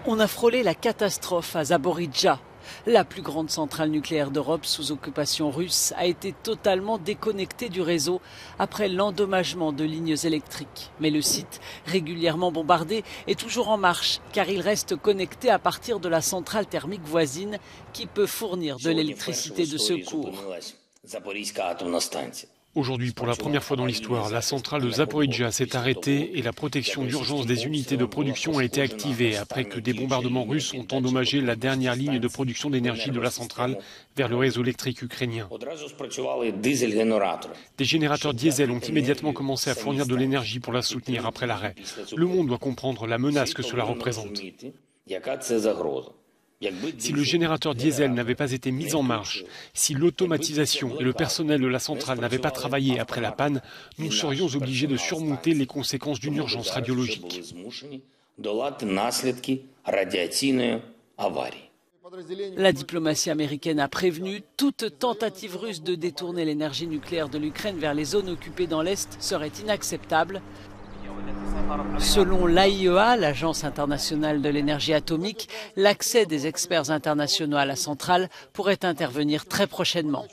On a frôlé la catastrophe à Zaporijjia. La plus grande centrale nucléaire d'Europe sous occupation russe a été totalement déconnectée du réseau après l'endommagement de lignes électriques. Mais le site, régulièrement bombardé, est toujours en marche car il reste connecté à partir de la centrale thermique voisine qui peut fournir de l'électricité de secours. Aujourd'hui, pour la première fois dans l'histoire, la centrale de Zaporijjia s'est arrêtée et la protection d'urgence des unités de production a été activée après que des bombardements russes ont endommagé la dernière ligne de production d'énergie de la centrale vers le réseau électrique ukrainien. Des générateurs diesel ont immédiatement commencé à fournir de l'énergie pour la soutenir après l'arrêt. Le monde doit comprendre la menace que cela représente. Si le générateur diesel n'avait pas été mis en marche, si l'automatisation et le personnel de la centrale n'avaient pas travaillé après la panne, nous serions obligés de surmonter les conséquences d'une urgence radiologique. La diplomatie américaine a prévenu toute tentative russe de détourner l'énergie nucléaire de l'Ukraine vers les zones occupées dans l'Est serait inacceptable. Selon l'AIEA, l'Agence internationale de l'énergie atomique, l'accès des experts internationaux à la centrale pourrait intervenir très prochainement.